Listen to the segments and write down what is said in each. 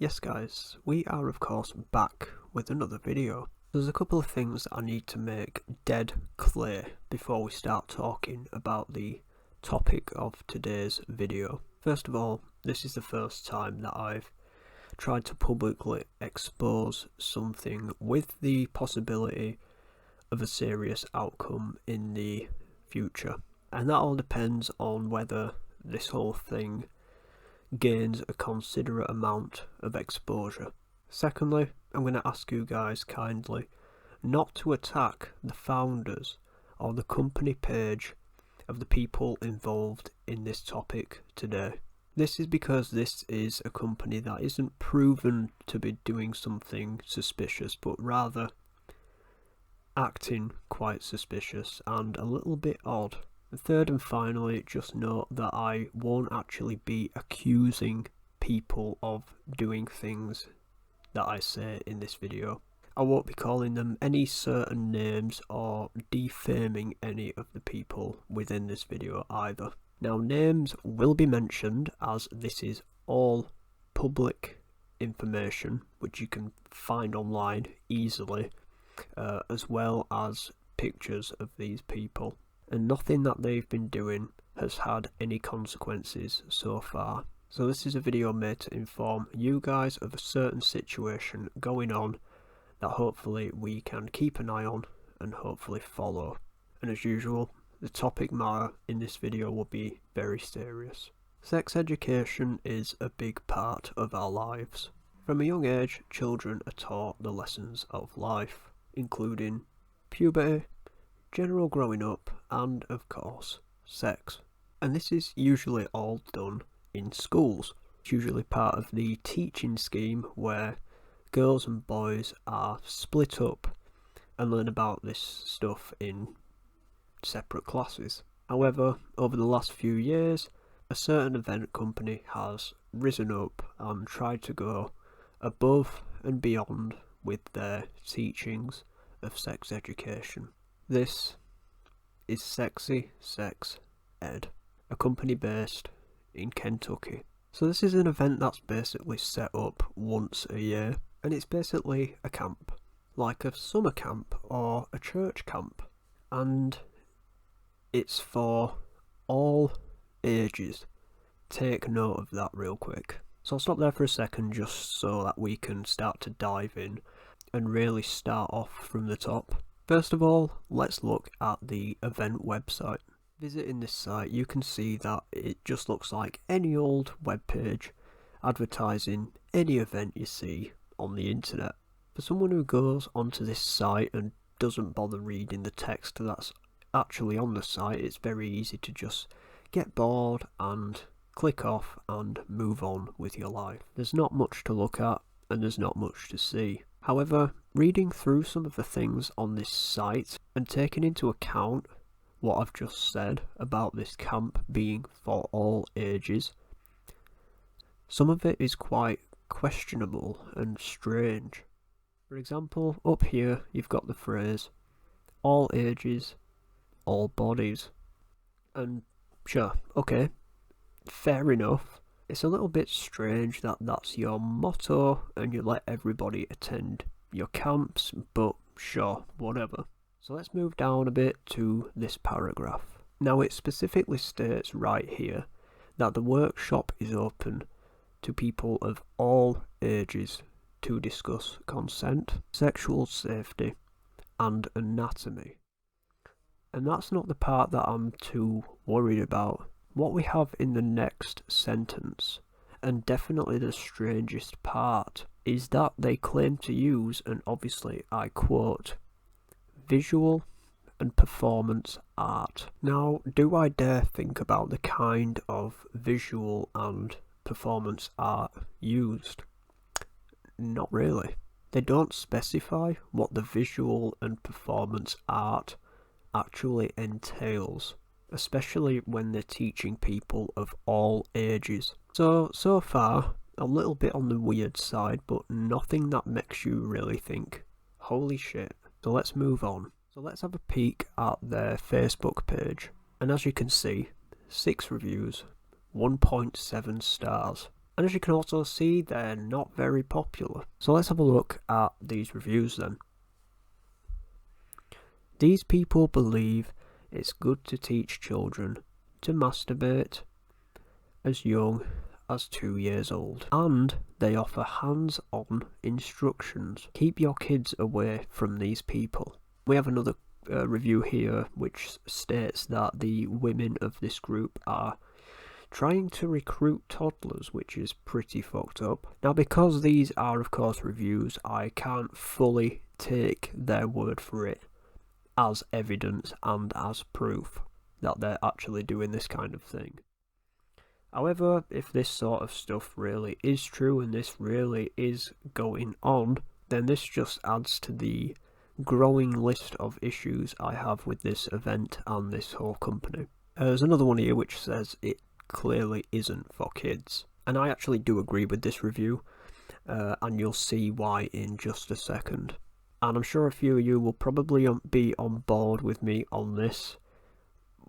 Yes guys, we are of course back with another video. There's a couple of things I need to make dead clear before we start talking about the topic of today's video. First of all, this is the first time that I've tried to publicly expose something with the possibility of a serious outcome in the future. And that all depends on whether this whole thing gains a considerate amount of exposure. Secondly, I'm going to ask you guys kindly not to attack the founders or the company page of the people involved in this topic today. This is because this is a company that isn't proven to be doing something suspicious, but rather acting quite suspicious and a little bit odd. And third and finally, just note that I won't actually be accusing people of doing things that I say in this video. I won't be calling them any certain names or defaming any of the people within this video either. Now, names will be mentioned as this is all public information which you can find online easily, as well as pictures of these people. And nothing that they've been doing has had any consequences so far. So this is a video made to inform you guys of a certain situation going on that hopefully we can keep an eye on and hopefully follow. And as usual, the topic matter in this video will be very serious. Sex education is a big part of our lives. From a young age, children are taught the lessons of life, including puberty, general growing up, and of course sex. And this is usually all done in schools. It's usually part of the teaching scheme where girls and boys are split up and learn about this stuff in separate classes. However, over the last few years, a certain event company has risen up and tried to go above and beyond with their teachings of sex education. This is Sexy Sex Ed, a company based in Kentucky. So this is an event that's basically set up once a year, and it's basically a camp, like a summer camp or a church camp, and it's for all ages. Take note of that real quick. So I'll stop there for a second just so that we can start to dive in and really start off from the top. First of all, let's look at the event website. Visiting this site, you can see that it just looks like any old web page advertising any event you see on the internet. For someone who goes onto this site and doesn't bother reading the text that's actually on the site, it's very easy to just get bored and click off and move on with your life. There's not much to look at and there's not much to see. However, reading through some of the things on this site and taking into account what I've just said about this camp being for all ages, some of it is quite questionable and strange. For example, up here you've got the phrase, all ages, all bodies. And sure, okay, fair enough. It's a little bit strange that that's your motto and you let everybody attend your camps, but sure, whatever. So let's move down a bit to this paragraph. Now it specifically states right here that the workshop is open to people of all ages to discuss consent, sexual safety, and anatomy. And that's not the part that I'm too worried about. What we have in the next sentence, and definitely the strangest part, is that they claim to use, and obviously I quote, visual and performance art. Now, do I dare think about the kind of visual and performance art used? Not really. They don't specify what the visual and performance art actually entails, especially when they're teaching people of all ages. So far, a little bit on the weird side, but nothing that makes you really think, holy shit. So let's move on. So let's have a peek at their Facebook page. And as you can see, 6 reviews, 1.7 stars. And as you can also see, they're not very popular. So let's have a look at these reviews then. These people believe it's good to teach children to masturbate as young as 2 years old, and they offer hands-on instructions. Keep your kids away from these people. We have another review here which states that the women of this group are trying to recruit toddlers, which is pretty fucked up. Now, because these are of course reviews, I can't fully take their word for it as evidence and as proof that they're actually doing this kind of thing. However, if this sort of stuff really is true and this really is going on, then this just adds to the growing list of issues I have with this event and this whole company. There's another one here which says it clearly isn't for kids, and I actually do agree with this review, and you'll see why in just a second. And I'm sure a few of you will probably be on board with me on this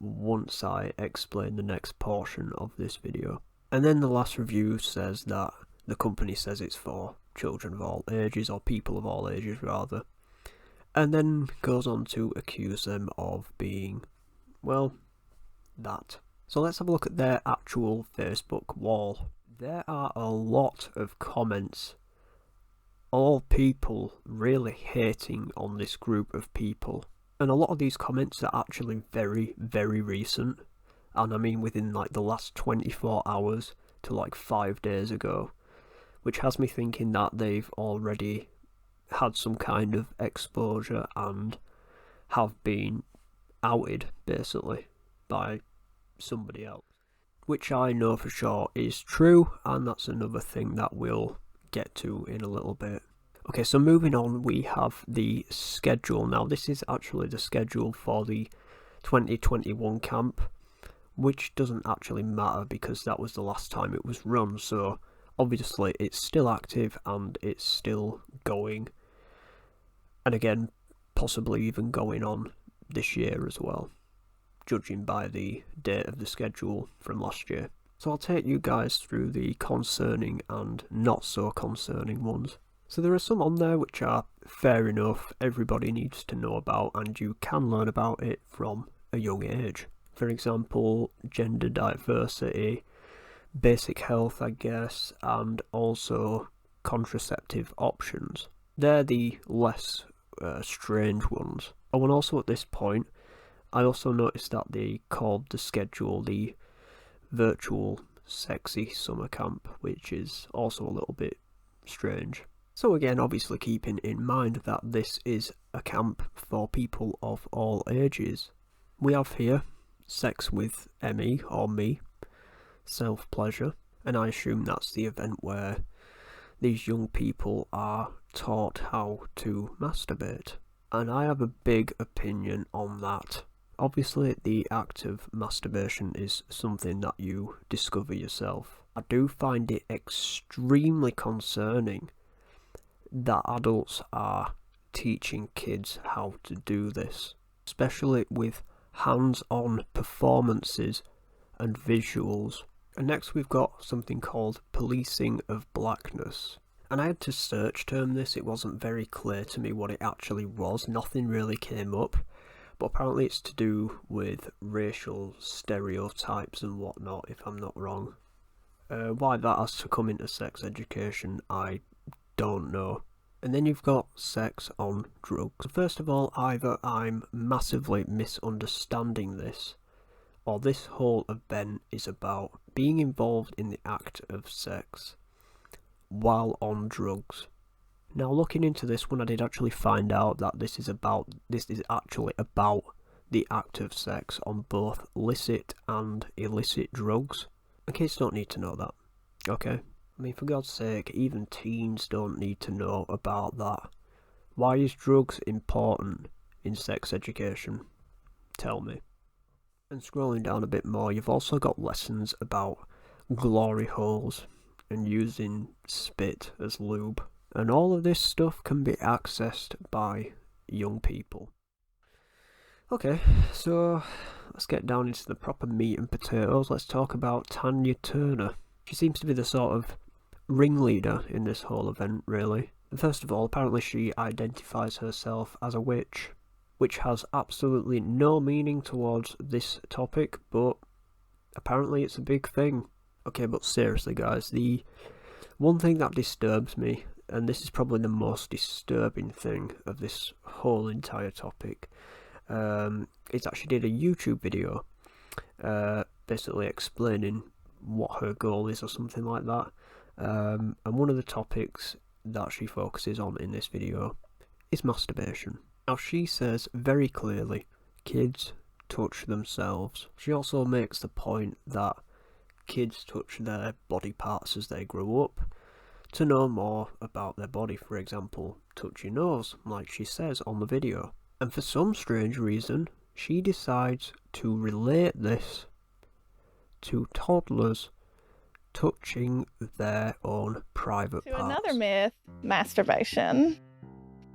once I explain the next portion of this video. And then the last review says that the company says it's for children of all ages, or people of all ages rather, and then goes on to accuse them of being, well, that. So let's have a look at their actual Facebook wall. There are a lot of comments, all people really hating on this group of people. And a lot of these comments are actually very, very recent. And I mean within like the last 24 hours to like 5 days ago. Which has me thinking that they've already had some kind of exposure and have been outed, basically, by somebody else. Which I know for sure is true, and that's another thing that we'll get to in a little bit. Okay, so moving on, we have the schedule. Now, this is actually the schedule for the 2021 camp, which doesn't actually matter because that was the last time it was run, so obviously it's still active and it's still going. And again, possibly even going on this year as well, judging by the date of the schedule from last year. So I'll take you guys through the concerning and not so concerning ones. So there are some on there which are fair enough, everybody needs to know about, and you can learn about it from a young age. For example, gender diversity, basic health, I guess, and also contraceptive options. They're the less strange ones. Oh, and also at this point, I also noticed that they called the schedule the virtual sexy summer camp, which is also a little bit strange. So again, obviously keeping in mind that this is a camp for people of all ages. We have here sex with ME or me, self-pleasure, and I assume that's the event where these young people are taught how to masturbate. And I have a big opinion on that. Obviously, the act of masturbation is something that you discover yourself. I do find it extremely concerning that adults are teaching kids how to do this, especially with hands-on performances and visuals. And next we've got something called policing of blackness. And I had to search term this, it wasn't very clear to me what it actually was, nothing really came up. But apparently it's to do with racial stereotypes and whatnot, if I'm not wrong. Why that has to come into sex education, I don't know. And then you've got sex on drugs. So first of all, either I'm massively misunderstanding this, or this whole event is about being involved in the act of sex while on drugs. Now, looking into this one, I did actually find out that this is actually about the act of sex on both licit and illicit drugs. And kids don't need to know that, okay? I mean, for God's sake, even teens don't need to know about that. Why is drugs important in sex education? Tell me. And scrolling down a bit more, you've also got lessons about glory holes and using spit as lube. And all of this stuff can be accessed by young people. Okay, so let's get down into the proper meat and potatoes. Let's talk about Tanya Turner. She seems to be the sort of ringleader in this whole event, really. First of all, apparently she identifies herself as a witch, which has absolutely no meaning towards this topic, but apparently it's a big thing. Okay, but seriously guys, the one thing that disturbs me, and this is probably the most disturbing thing of this whole entire topic, is that she did a YouTube video basically explaining what her goal is or something like that. And one of the topics that she focuses on in this video is masturbation. Now she says very clearly, kids touch themselves. She also makes the point that kids touch their body parts as they grow up to know more about their body. For example, touch your nose, like she says on the video. And for some strange reason, she decides to relate this to toddlers touching their own private parts. Another myth, masturbation.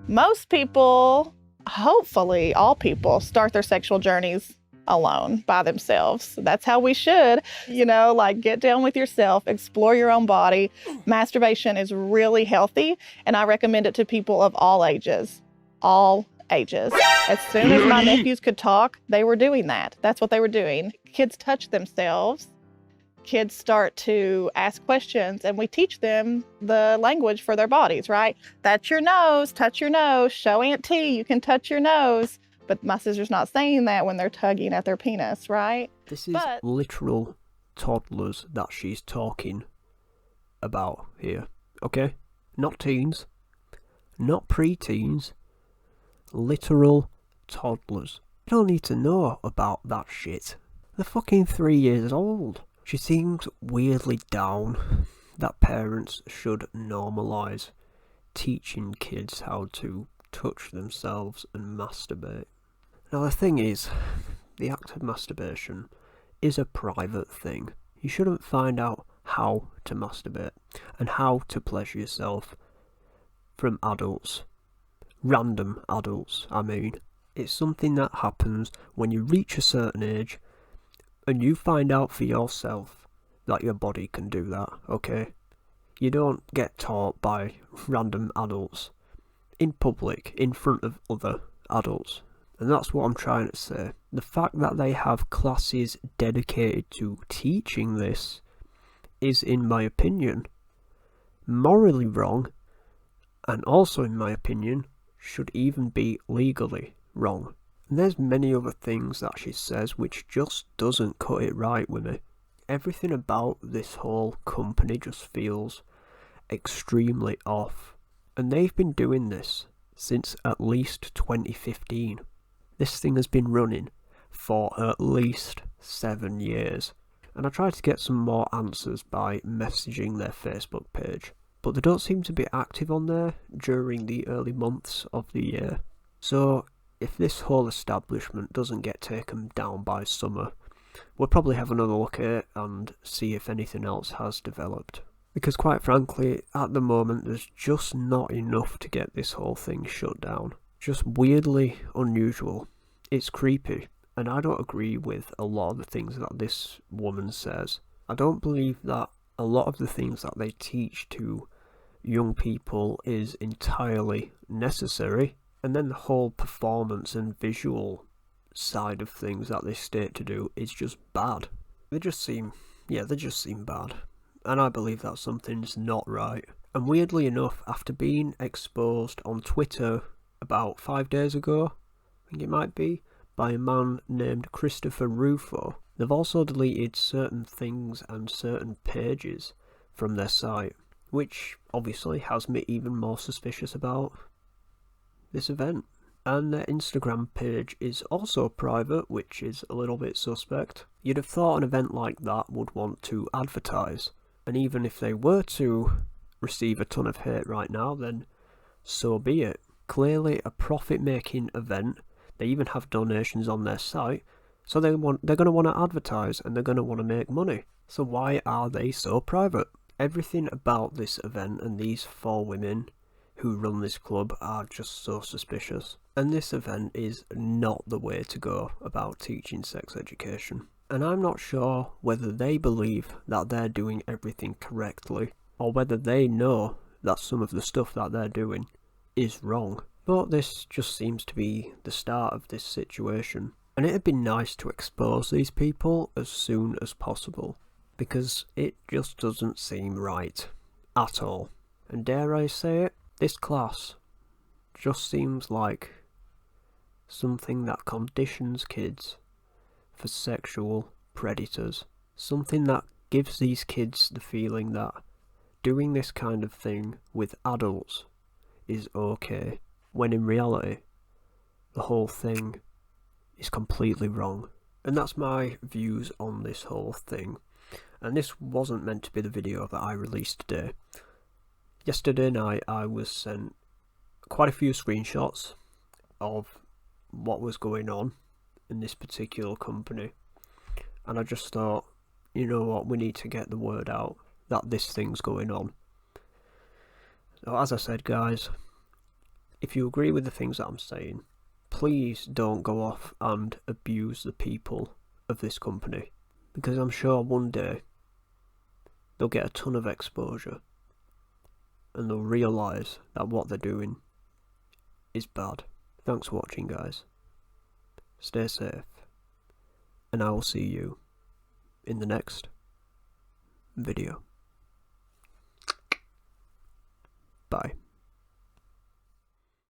Most people, hopefully all people, start their sexual journeys alone, by themselves. That's how we should, like get down with yourself, explore your own body. Masturbation is really healthy, and I recommend it to people of all ages. All ages. As soon as my nephews could talk, they were doing that. That's what they were doing. Kids touch themselves. Kids start to ask questions, and we teach them the language for their bodies, right? That's your nose, touch your nose, show Aunt T, you can touch your nose. But my sister's not saying that when they're tugging at their penis, right? This is literal toddlers that she's talking about here, okay? Not teens, not pre-teens, literal toddlers. You don't need to know about that shit. They're fucking 3 years old. She seems weirdly down that parents should normalise teaching kids how to touch themselves and masturbate. Now the thing is, the act of masturbation is a private thing. You shouldn't find out how to masturbate and how to pleasure yourself from adults. Random adults, I mean. It's something that happens when you reach a certain age and you find out for yourself that your body can do that, okay? You don't get taught by random adults in public, in front of other adults. And that's what I'm trying to say. The fact that they have classes dedicated to teaching this is, in my opinion, morally wrong, and also, in my opinion, should even be legally wrong. And there's many other things that she says which just doesn't cut it right with me. Everything about this whole company just feels extremely off. And they've been doing this since at least 2015. This thing has been running for at least 7 years. And I tried to get some more answers by messaging their Facebook page, but they don't seem to be active on there during the early months of the year. So if this whole establishment doesn't get taken down by summer, we'll probably have another look at it and see if anything else has developed. Because quite frankly, at the moment there's just not enough to get this whole thing shut down. Just weirdly unusual. It's creepy, and I don't agree with a lot of the things that this woman says. I don't believe that a lot of the things that they teach to young people is entirely necessary, and then the whole performance and visual side of things that they state to do is just bad. They just seem bad. And I believe that something's not right. And weirdly enough, after being exposed on Twitter about 5 days ago, I think it might be, by a man named Christopher Rufo, they've also deleted certain things and certain pages from their site, which obviously has me even more suspicious about this event. And their Instagram page is also private, which is a little bit suspect. You'd have thought an event like that would want to advertise. And even if they were to receive a ton of hate right now, then so be it. Clearly a profit-making event. They even have donations on their site, so they're going to want to advertise and they're going to want to make money. So why are they so private? Everything about this event and these 4 women who run this club are just so suspicious. And this event is not the way to go about teaching sex education. And I'm not sure whether they believe that they're doing everything correctly, or whether they know that some of the stuff that they're doing is wrong. But this just seems to be the start of this situation. And it'd be nice to expose these people as soon as possible, because it just doesn't seem right at all. And dare I say it, this class just seems like something that conditions kids for sexual predators. Something that gives these kids the feeling that doing this kind of thing with adults is okay, when in reality the whole thing is completely wrong. And that's my views on this whole thing. And this wasn't meant to be the video that I released today. Yesterday night I was sent quite a few screenshots of what was going on in this particular company, and I just thought, you know what, we need to get the word out that this thing's going on. So as I said, guys, if you agree with the things that I'm saying, please don't go off and abuse the people of this company, because I'm sure one day they'll get a ton of exposure and they'll realise that what they're doing is bad. Thanks for watching, guys. Stay safe, and I will see you in the next video. Bye.